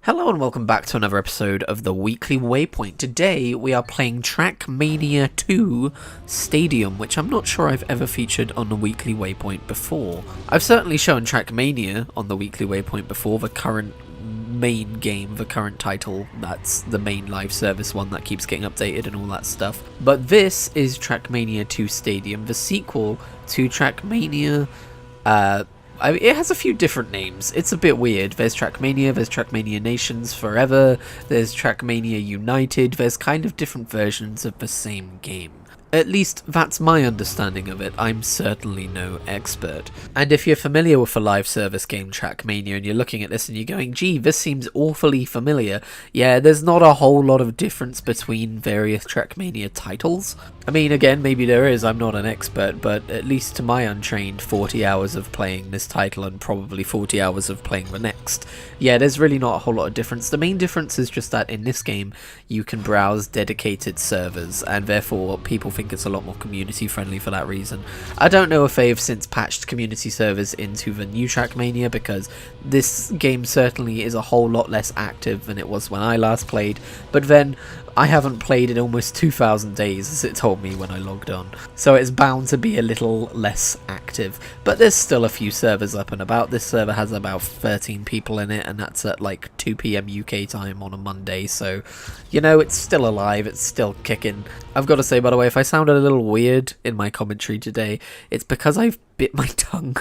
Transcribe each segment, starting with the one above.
Hello and welcome back to another episode of the Weekly Waypoint. Today we are playing Trackmania 2 Stadium, which I'm not sure I've ever featured on the Weekly Waypoint before. I've certainly shown Trackmania on the Weekly Waypoint before, the current main game, the current title, that's the main live service one that keeps getting updated and all that stuff. But this is Trackmania 2 Stadium, the sequel to Trackmania. It has a few different names. It's a bit weird. There's Trackmania, there's Trackmania Nations Forever, there's Trackmania United, there's kind of different versions of the same game. At least that's my understanding of it. I'm certainly no expert. And if you're familiar with the live service game Trackmania and you're looking at this and you're going, gee, this seems awfully familiar, yeah, there's not a whole lot of difference between various Trackmania titles. I mean, again, maybe there is, I'm not an expert, but at least to my untrained 40 hours of playing this title and probably 40 hours of playing the next, yeah, there's really not a whole lot of difference. The main difference is just that in this game, you can browse dedicated servers, and therefore people think it's a lot more community friendly for that reason. I don't know if they've since patched community servers into the new Trackmania, because this game certainly is a whole lot less active than it was when I last played, but then I haven't played in almost 2,000 days, as it told me when I logged on, so it's bound to be a little less active, but there's still a few servers up and about. This server has about 13 people in it, and that's at like 2 PM UK time on a Monday, so, you know, it's still alive, it's still kicking. I've got to say, by the way, if I sounded a little weird in my commentary today, it's because I've bit my tongue,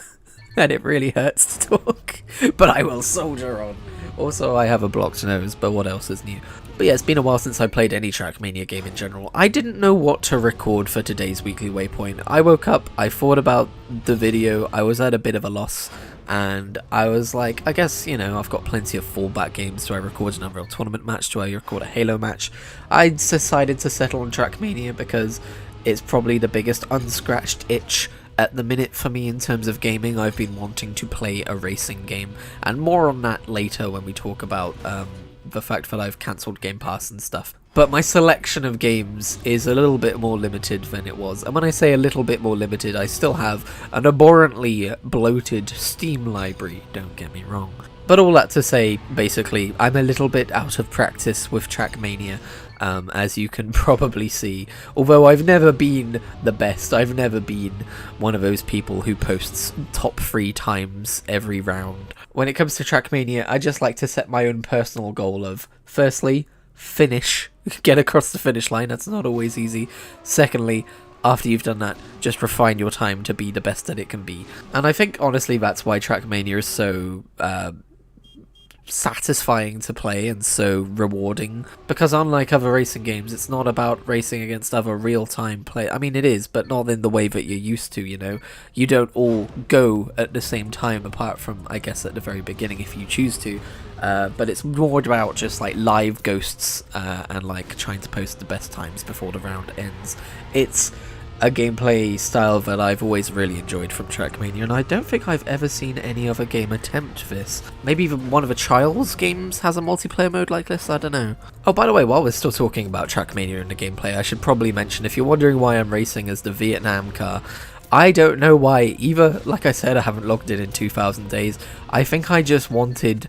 and it really hurts to talk, but I will soldier on. Also, I have a blocked nose, but what else is new? But yeah, it's been a while since I played any Trackmania game in general. I didn't know what to record for today's Weekly Waypoint. I woke up, I thought about the video, I was at a bit of a loss, and I was like, I guess, you know, I've got plenty of fallback games. Do I record an Unreal Tournament match? Do I record a Halo match? I decided to settle on Trackmania because it's probably the biggest unscratched itch at the minute for me in terms of gaming. I've been wanting to play a racing game, and more on that later when we talk about the fact that I've cancelled Game Pass and stuff. But my selection of games is a little bit more limited than it was, and when I say a little bit more limited, I still have an abhorrently bloated Steam library, don't get me wrong. But all that to say, basically, I'm a little bit out of practice with Trackmania, as you can probably see. Although I've never been the best, I've never been one of those people who posts top 3 times every round. When it comes to Trackmania, I just like to set my own personal goal of, firstly, finish, get across the finish line, that's not always easy. Secondly, after you've done that, just refine your time to be the best that it can be. And I think, honestly, that's why Trackmania is so satisfying to play and so rewarding, because unlike other racing games, it's not about racing against other real-time play. I mean, it is, but not in the way that you're used to, you know. You don't all go at the same time, apart from, I guess, at the very beginning if you choose to, but it's more about just like live ghosts and like trying to post the best times before the round ends. It's a gameplay style that I've always really enjoyed from Trackmania, and I don't think I've ever seen any other game attempt this. Maybe even one of the Child's games has a multiplayer mode like this, I don't know. Oh, by the way, while we're still talking about Trackmania and the gameplay, I should probably mention, if you're wondering why I'm racing as the Vietnam car, I don't know why either. Like I said, I haven't logged in 2,000 days. I think I just wanted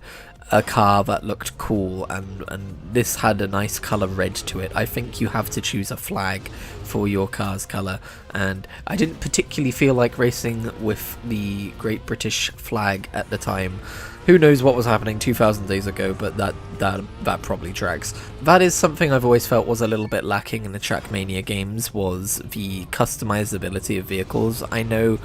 a car that looked cool, and this had a nice colour red to it. I think you have to choose a flag for your car's colour, and I didn't particularly feel like racing with the Great British flag at the time. Who knows what was happening 2,000 days ago, but that probably tracks. That is something I've always felt was a little bit lacking in the Trackmania games, was the customizability of vehicles. I know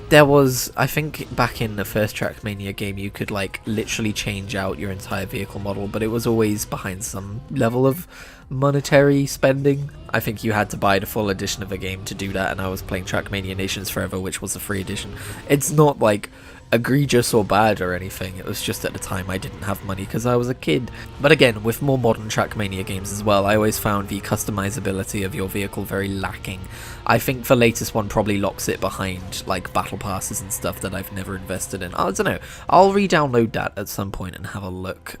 there was, I think back in the first Trackmania game, you could like literally change out your entire vehicle model, but it was always behind some level of monetary spending. I think you had to buy the full edition of the game to do that, and I was playing Trackmania Nations Forever, which was a free edition. It's not like egregious or bad or anything, it was just at the time I didn't have money because I was a kid. But again, with more modern Trackmania games as well, I always found the customizability of your vehicle very lacking. I think the latest one probably locks it behind like battle passes and stuff that I've never invested in. I don't know, I'll re-download that at some point and have a look.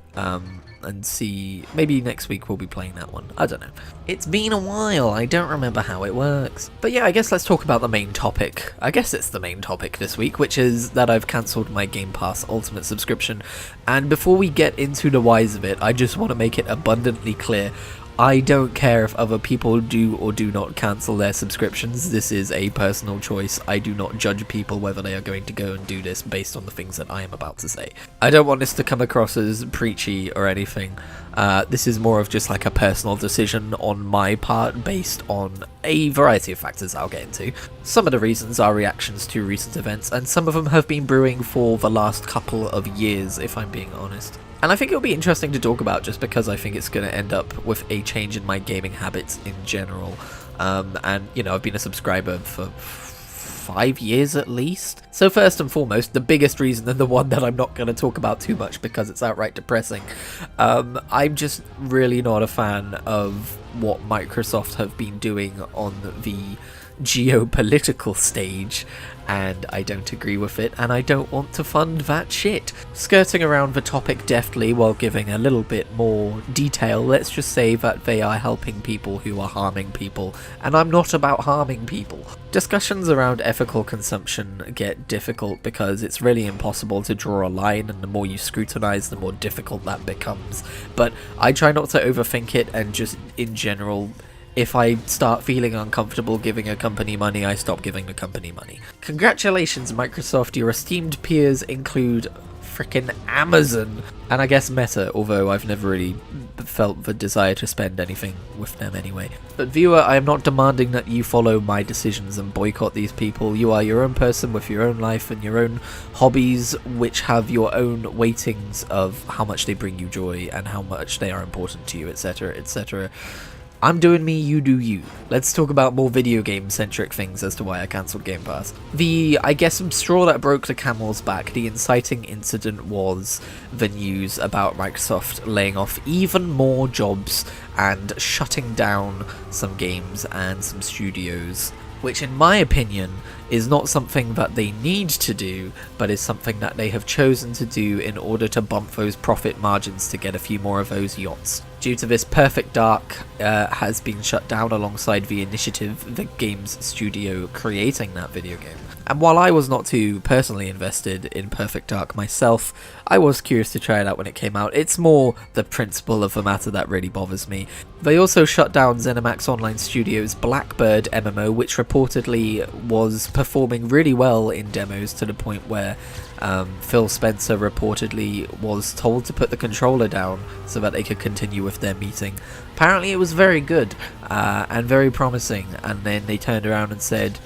and see. Maybe next week we'll be playing that one. I don't know. It's been a while. I don't remember how it works. But yeah, I guess let's talk about the main topic. I guess it's the main topic this week, which is that I've cancelled my Game Pass Ultimate subscription. And before we get into the whys of it, I just want to make it abundantly clear. I don't care if other people do or do not cancel their subscriptions. This is a personal choice. I do not judge people whether they are going to go and do this based on the things that I am about to say. I don't want this to come across as preachy or anything. This is more of just like a personal decision on my part based on a variety of factors I'll get into. Some of the reasons are reactions to recent events, and some of them have been brewing for the last couple of years, if I'm being honest. And I think it'll be interesting to talk about just because I think it's going to end up with a change in my gaming habits in general. And, you know, I've been a subscriber for 5 years at least. So first and foremost, the biggest reason, and the one that I'm not going to talk about too much because it's outright depressing, I'm just really not a fan of what Microsoft have been doing on the geopolitical stage, and I don't agree with it, and I don't want to fund that shit. Skirting around the topic deftly while giving a little bit more detail, let's just say that they are helping people who are harming people, and I'm not about harming people. Discussions around ethical consumption get difficult because it's really impossible to draw a line, and the more you scrutinize, the more difficult that becomes. But I try not to overthink it, and just in general, if I start feeling uncomfortable giving a company money, I stop giving the company money. Congratulations, Microsoft, your esteemed peers include frickin' Amazon, and I guess Meta, although I've never really felt the desire to spend anything with them anyway. But viewer, I am not demanding that you follow my decisions and boycott these people. You are your own person with your own life and your own hobbies, which have your own weightings of how much they bring you joy and how much they are important to you, etc, etc. I'm doing me, you do you. Let's talk about more video game centric things as to why I cancelled Game Pass. I guess straw that broke the camel's back, the inciting incident was the news about Microsoft laying off even more jobs and shutting down some games and some studios, which in my opinion is not something that they need to do, but is something that they have chosen to do in order to bump those profit margins to get a few more of those yachts. Due to this, Perfect Dark has been shut down alongside the Initiative, the games studio creating that video game. And while I was not too personally invested in Perfect Dark myself, I was curious to try it out when it came out. It's more the principle of the matter that really bothers me. They also shut down ZeniMax Online Studios' Blackbird MMO, which reportedly was performing really well in demos to the point where Phil Spencer reportedly was told to put the controller down so that they could continue with their meeting. Apparently it was very good and very promising, and then they turned around and said,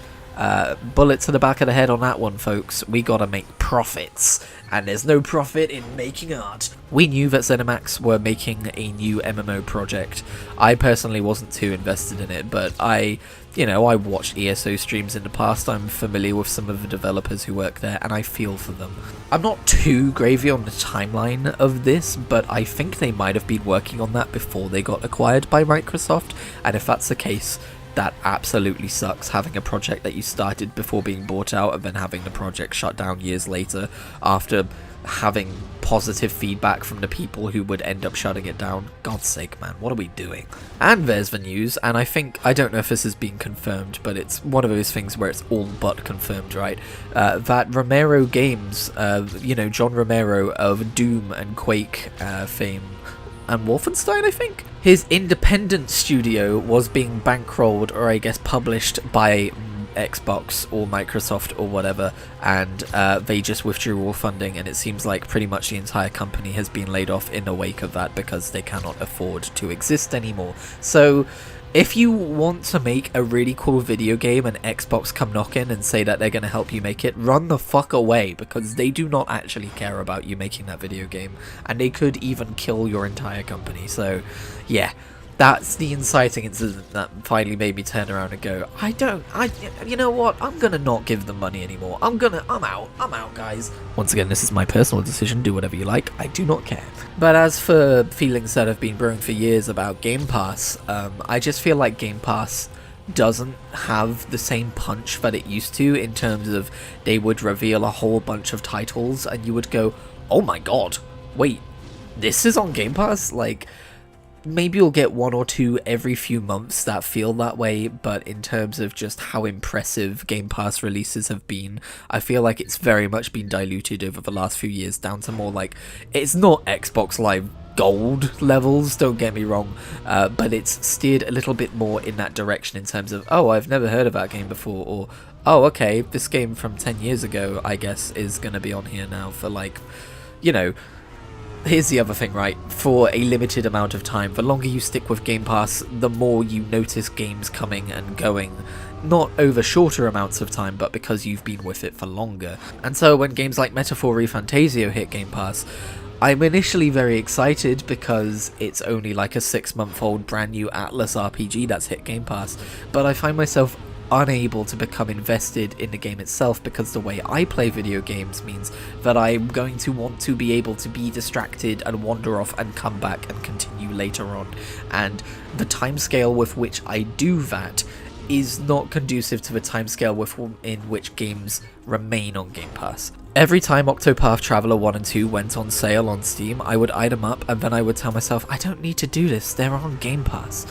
bullet to the back of the head on that one, folks. We gotta make profits, and there's no profit in making art. We knew that ZeniMax were making a new MMO project. I personally wasn't too invested in it, but I watched ESO streams in the past. I'm familiar with some of the developers who work there, and I feel for them. I'm not too gravy on the timeline of this, but I think they might have been working on that before they got acquired by Microsoft, and if that's the case, that absolutely sucks, having a project that you started before being bought out and then having the project shut down years later after having positive feedback from the people who would end up shutting it down. God's sake, man, what are we doing? And there's the news, and I don't know if this has been confirmed, but it's one of those things where it's all but confirmed, right? That Romero Games, John Romero of Doom and Quake fame, and Wolfenstein, I think? His independent studio was being bankrolled, or I guess published, by Xbox or Microsoft or whatever, and they just withdrew all funding, and it seems like pretty much the entire company has been laid off in the wake of that because they cannot afford to exist anymore. So if you want to make a really cool video game and Xbox come knocking and say that they're going to help you make it, run the fuck away, because they do not actually care about you making that video game, and they could even kill your entire company. So yeah, that's the inciting incident that finally made me turn around and go, you know what, I'm gonna not give them money anymore. I'm out, guys. Once again, this is my personal decision, do whatever you like, I do not care. But as for feelings that have been brewing for years about Game Pass, I just feel like Game Pass doesn't have the same punch that it used to, in terms of they would reveal a whole bunch of titles and you would go, oh my god, wait, this is on Game Pass, like, maybe you'll get one or two every few months that feel that way, but in terms of just how impressive Game Pass releases have been, I feel like it's very much been diluted over the last few years down to more like, it's not Xbox Live Gold levels, don't get me wrong, but it's steered a little bit more in that direction in terms of, oh, I've never heard of that game before, or, oh, okay, this game from 10 years ago, I guess, is going to be on here now for, like, you know. Here's the other thing, right? For a limited amount of time, the longer you stick with Game Pass, the more you notice games coming and going. Not over shorter amounts of time, but because you've been with it for longer. And so when games like Metaphor ReFantazio hit Game Pass, I'm initially very excited because it's only like a 6-month-old brand new Atlas RPG that's hit Game Pass, but I find myself unable to become invested in the game itself because the way I play video games means that I'm going to want to be able to be distracted and wander off and come back and continue later on, and the timescale with which I do that is not conducive to the timescale in which games remain on Game Pass. Every time Octopath Traveler 1 and 2 went on sale on Steam, I would eye them up and then I would tell myself, I don't need to do this, they're on Game Pass.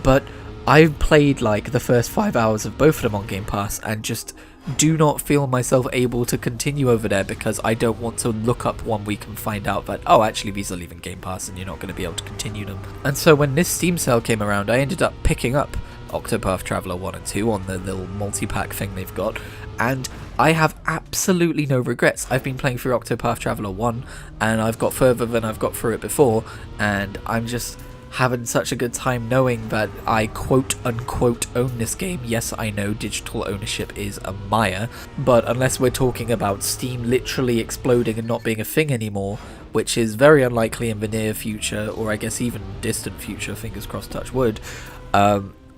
But I've played like the first 5 hours of both of them on Game Pass and just do not feel myself able to continue over there because I don't want to look up 1 week and find out that, oh, actually these are leaving Game Pass and you're not going to be able to continue them. And so when this Steam sale came around, I ended up picking up Octopath Traveler 1 and 2 on the little multi-pack thing they've got, and I have absolutely no regrets. I've been playing through Octopath Traveler 1 and I've got further than I've got through it before, and I'm just having such a good time knowing that I quote-unquote own this game. Yes, I know digital ownership is a mire, but unless we're talking about Steam literally exploding and not being a thing anymore, which is very unlikely in the near future, or I guess even distant future, fingers crossed, touch wood,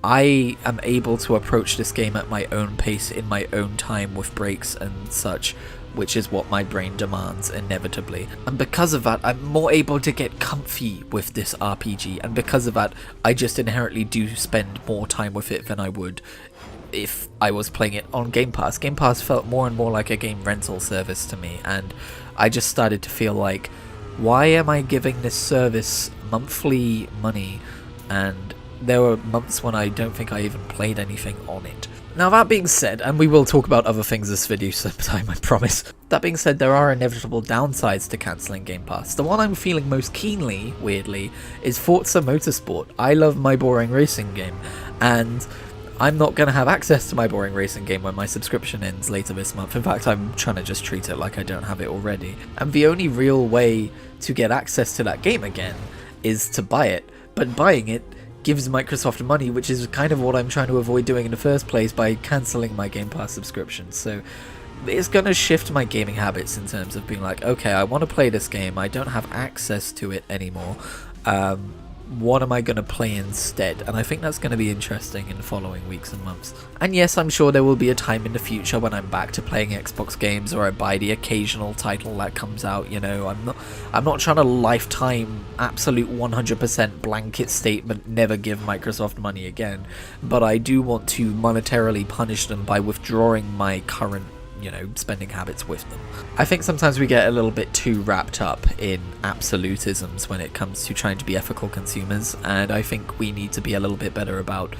I am able to approach this game at my own pace, in my own time, with breaks and such, which is what my brain demands inevitably. And because of that, I'm more able to get comfy with this RPG, and because of that, I just inherently do spend more time with it than I would if I was playing it on Game Pass. Game Pass felt more and more like a game rental service to me, and I just started to feel like, why am I giving this service monthly money? And there were months when I don't think I even played anything on it. Now that being said, and we will talk about other things this video sometime, I promise. That being said, there are inevitable downsides to cancelling Game Pass. The one I'm feeling most keenly, weirdly, is Forza Motorsport. I love my boring racing game, and I'm not going to have access to my boring racing game when my subscription ends later this month. In fact, I'm trying to just treat it like I don't have it already. And the only real way to get access to that game again is to buy it. But buying it gives Microsoft money, which is kind of what I'm trying to avoid doing in the first place by cancelling my Game Pass subscription. So it's going to shift my gaming habits in terms of being like, okay, I want to play this game, I don't have access to it anymore, what am I going to play instead? And I think that's going to be interesting in the following weeks and months. And yes, I'm sure there will be a time in the future when I'm back to playing Xbox games, or I buy the occasional title that comes out, you know. I'm not trying to lifetime absolute 100% blanket statement never give Microsoft money again, but I do want to monetarily punish them by withdrawing my current, you know, spending habits with them. I think sometimes we get a little bit too wrapped up in absolutisms when it comes to trying to be ethical consumers, and I think we need to be a little bit better about,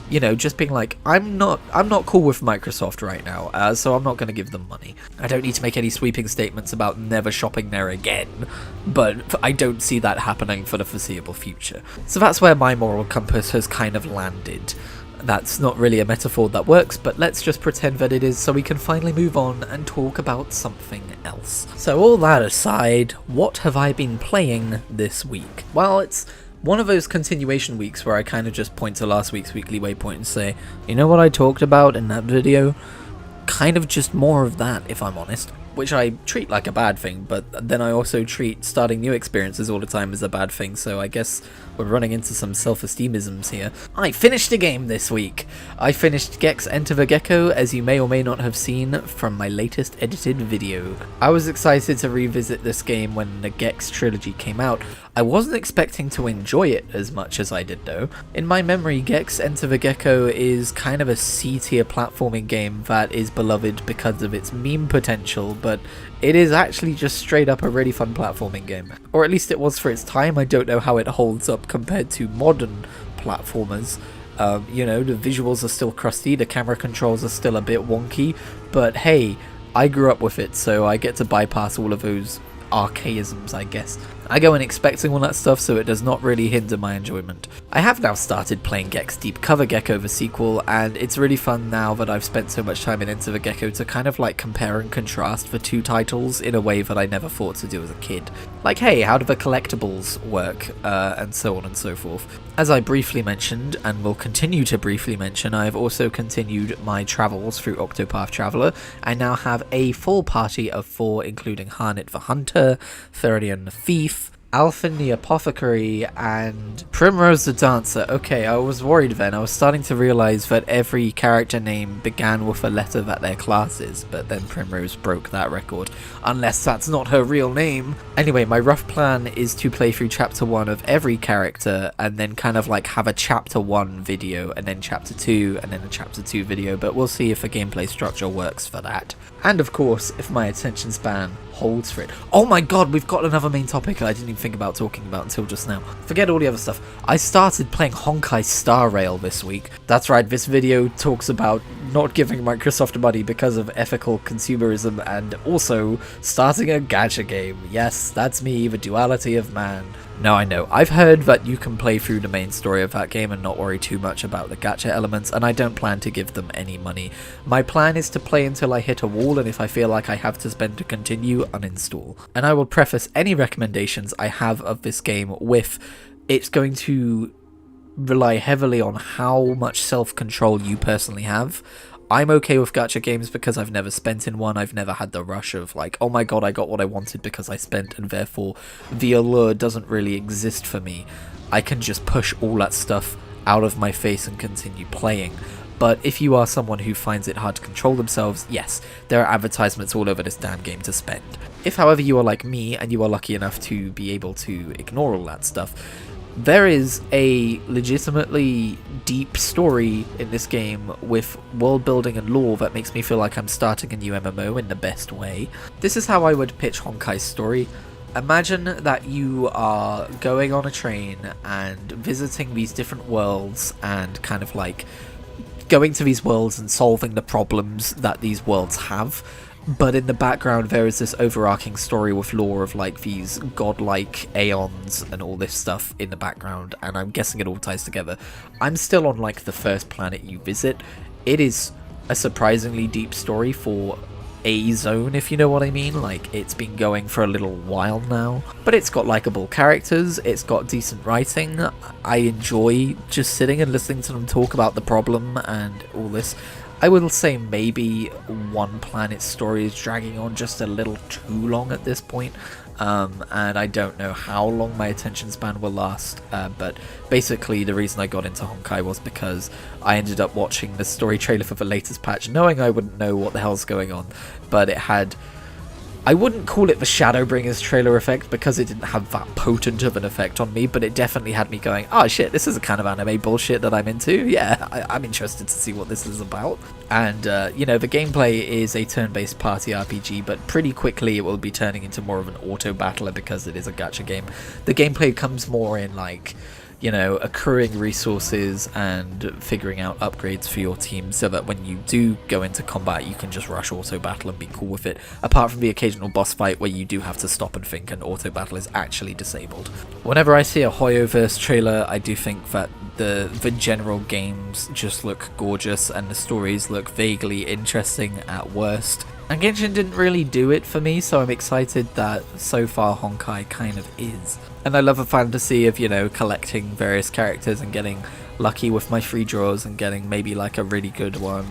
you know, just being like, I'm not cool with Microsoft right now, so I'm not going to give them money. I don't need to make any sweeping statements about never shopping there again, but I don't see that happening for the foreseeable future. So that's where my moral compass has kind of landed. That's not really a metaphor that works, but let's just pretend that it is so we can finally move on and talk about something else. So all that aside, what have I been playing this week? Well, it's one of those continuation weeks where I kind of just point to last week's Weekly Waypoint and say, you know what I talked about in that video? Kind of just more of that, if I'm honest. Which I treat like a bad thing, but then I also treat starting new experiences all the time as a bad thing, so I guess we're running into some self-esteemisms here. I finished a game this week! I finished Gex Enter the Gecko, as you may or may not have seen from my latest edited video. I was excited to revisit this game when the Gex trilogy came out. I wasn't expecting to enjoy it as much as I did though. In my memory, Gex Enter the Gecko is kind of a C-tier platforming game that is beloved because of its meme potential, but it is actually just straight up a really fun platforming game. Or at least it was for its time. I don't know how it holds up compared to modern platformers. You know, the visuals are still crusty, the camera controls are still a bit wonky, but hey, I grew up with it, so I get to bypass all of those archaisms, I guess. I go in expecting all that stuff, so it does not really hinder my enjoyment. I have now started playing Gex Deep Cover Gecko, the sequel, and it's really fun now that I've spent so much time in Enter the Gecko to kind of like compare and contrast the two titles in a way that I never thought to do as a kid. Like, hey, how do the collectibles work, and so on and so forth. As I briefly mentioned, and will continue to briefly mention, I have also continued my travels through Octopath Traveler. I now have a full party of 4, including Harnett the Hunter, Theridion the Thief, Alphen the Apothecary, and Primrose the Dancer. Okay, I was worried then. I was starting to realise that every character name began with a letter that their class is, but then Primrose broke that record. Unless that's not her real name. Anyway, my rough plan is to play through Chapter 1 of every character, and then kind of like have a Chapter 1 video, and then Chapter 2, and then a Chapter 2 video, but we'll see if the gameplay structure works for that. And of course, if my attention span holds for it. Oh my god, we've got another main topic I didn't even think about talking about until just now. Forget all the other stuff. I started playing Honkai Star Rail this week. That's right, this video talks about not giving Microsoft money because of ethical consumerism and also starting a gacha game. Yes, that's me, the duality of man. No, I know. I've heard that you can play through the main story of that game and not worry too much about the gacha elements, and I don't plan to give them any money. My plan is to play until I hit a wall, and if I feel like I have to spend to continue, uninstall. And I will preface any recommendations I have of this game with, it's going to rely heavily on how much self-control you personally have. I'm okay with gacha games because I've never spent in one. I've never had the rush of like, oh my god, I got what I wanted because I spent, and therefore the allure doesn't really exist for me. I can just push all that stuff out of my face and continue playing. But if you are someone who finds it hard to control themselves, yes, there are advertisements all over this damn game to spend. If, however, you are like me and you are lucky enough to be able to ignore all that stuff, there is a legitimately deep story in this game with world building and lore that makes me feel like I'm starting a new MMO in the best way. This is how I would pitch Honkai's story. Imagine that you are going on a train and visiting these different worlds and kind of like going to these worlds and solving the problems that these worlds have. But in the background there is this overarching story with lore of like these godlike aeons and all this stuff in the background, and I'm guessing it all ties together. I'm still on like the first planet you visit. It is a surprisingly deep story for a zone, if you know what I mean. Like, it's been going for a little while now, but it's got likable characters, it's got decent writing. I enjoy just sitting and listening to them talk about the problem and all this. I will say maybe one planet's story is dragging on just a little too long at this point, and I don't know how long my attention span will last, but basically the reason I got into Honkai was because I ended up watching the story trailer for the latest patch, knowing I wouldn't know what the hell's going on, but it had... I wouldn't call it the Shadowbringers trailer effect because it didn't have that potent of an effect on me, but it definitely had me going, oh shit, this is the kind of anime bullshit that I'm into. Yeah, I'm interested to see what this is about. And, you know, the gameplay is a turn-based party RPG, but pretty quickly it will be turning into more of an auto-battler because it is a gacha game. The gameplay comes more in, like, you know, accruing resources and figuring out upgrades for your team so that when you do go into combat you can just rush auto battle and be cool with it, apart from the occasional boss fight where you do have to stop and think and auto battle is actually disabled. Whenever I see a Hoyoverse trailer, I do think that the general games just look gorgeous and the stories look vaguely interesting at worst. And Genshin didn't really do it for me, so I'm excited that so far Honkai kind of is. And I love a fantasy of, you know, collecting various characters and getting lucky with my free draws and getting maybe like a really good one.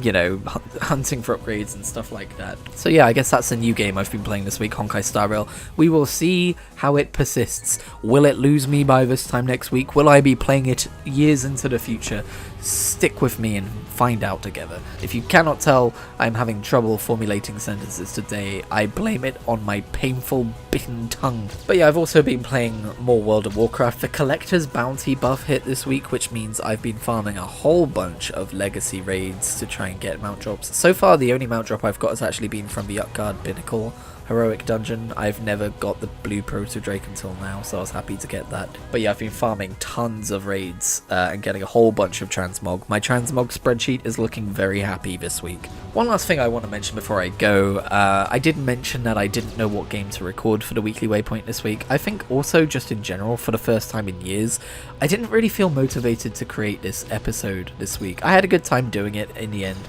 You know, hunting for upgrades and stuff like that. So yeah, I guess that's a new game I've been playing this week, Honkai Star Rail. We will see how it persists. Will it lose me by this time next week? Will I be playing it years into the future? stick with me and find out together. If you cannot tell, I'm having trouble formulating sentences today. I blame it on my painful bitten tongue. But yeah, I've also been playing more World of Warcraft. The Collector's Bounty buff hit this week, which means I've been farming a whole bunch of legacy raids to try and get mount drops. So far, the only mount drop I've got has actually been from the Utgard Binnacle heroic dungeon. I've never got the blue proto drake until now, so I was happy to get that. But yeah, I've been farming tons of raids and getting a whole bunch of transmog. My transmog spreadsheet is looking very happy this week. One last thing I want to mention before I go, I did mention that I didn't know what game to record for the weekly waypoint this week. I think also just in general, for the first time in years, I didn't really feel motivated to create this episode this week. I had a good time doing it in the end,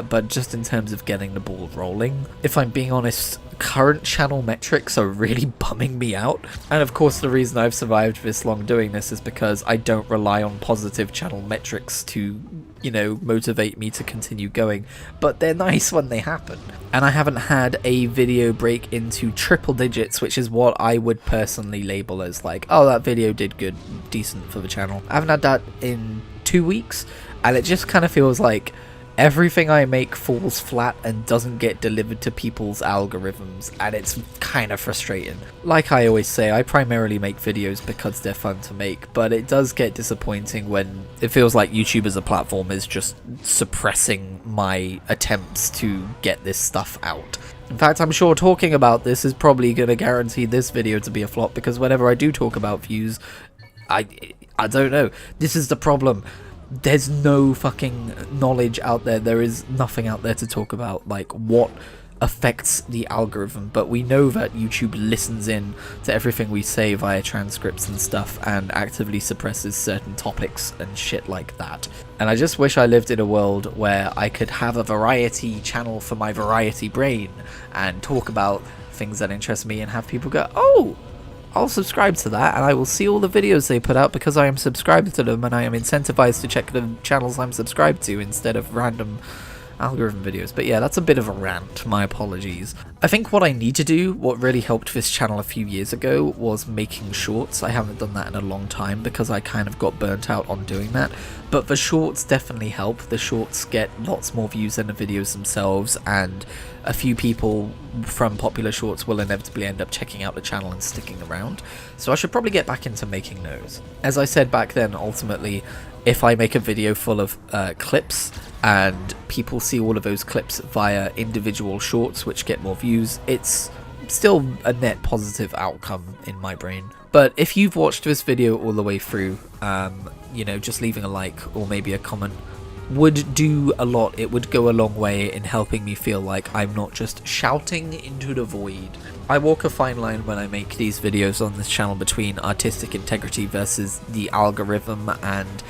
but just in terms of getting the ball rolling, if I'm being honest, current channel metrics are really bumming me out. And of course the reason I've survived this long doing this is because I don't rely on positive channel metrics to, you know, motivate me to continue going, but they're nice when they happen. And I haven't had a video break into triple digits, which is what I would personally label as like, oh, that video did good, decent for the channel. I haven't had that in 2 weeks, and it just kind of feels like everything I make falls flat and doesn't get delivered to people's algorithms, and it's kind of frustrating. Like I always say, I primarily make videos because they're fun to make, but it does get disappointing when it feels like YouTube as a platform is just suppressing my attempts to get this stuff out. In fact, I'm sure talking about this is probably going to guarantee this video to be a flop, because whenever I do talk about views, I don't know. This is the problem. There's no fucking knowledge out there. There is nothing out there to talk about, like what affects the algorithm. But we know that YouTube listens in to everything we say via transcripts and stuff, and actively suppresses certain topics and shit like that. And I just wish I lived in a world where I could have a variety channel for my variety brain and talk about things that interest me and have people go, oh, I'll subscribe to that, and I will see all the videos they put out because I am subscribed to them and I am incentivized to check the channels I'm subscribed to instead of random algorithm videos. But yeah, that's a bit of a rant, my apologies. I think what I need to do, what really helped this channel a few years ago, was making shorts. I haven't done that in a long time because I kind of got burnt out on doing that, but the shorts definitely help. The shorts get lots more views than the videos themselves, and a few people from popular shorts will inevitably end up checking out the channel and sticking around. So I should probably get back into making those. As I said back then, ultimately, if I make a video full of clips and people see all of those clips via individual shorts which get more views, it's still a net positive outcome in my brain. But if you've watched this video all the way through, you know, just leaving a like or maybe a comment would do a lot. It would go a long way in helping me feel like I'm not just shouting into the void. I walk a fine line when I make these videos on this channel between artistic integrity versus the algorithm, and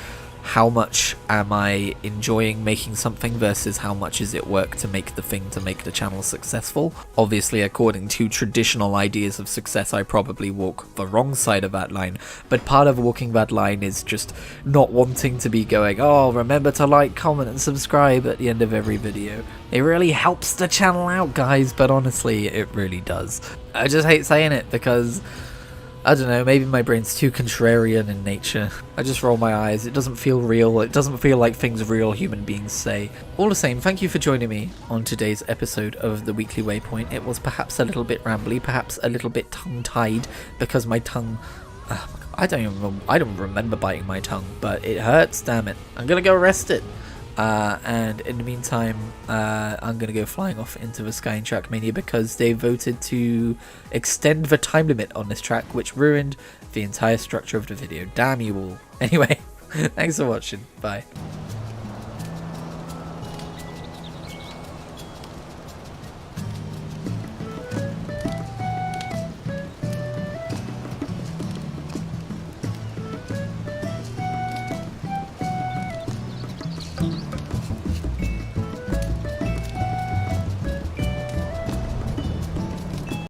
how much am I enjoying making something versus how much is it work to make the thing to make the channel successful. Obviously, according to traditional ideas of success, I probably walk the wrong side of that line, but part of walking that line is just not wanting to be going, oh, remember to like, comment and subscribe at the end of every video. It really helps the channel out, guys, but honestly, it really does. I just hate saying it because I don't know, maybe my brain's too contrarian in nature. I just roll my eyes. It doesn't feel real. It doesn't feel like things real human beings say. All the same, thank you for joining me on today's episode of the Weekly Waypoint. It was perhaps a little bit rambly, perhaps a little bit tongue-tied, because my tongue... I don't remember biting my tongue, but it hurts, damn it. I'm gonna go rest it. And in the meantime, I'm going to go flying off into the sky in Trackmania because they voted to extend the time limit on this track, which ruined the entire structure of the video. Damn you all. Anyway, thanks for watching. Bye.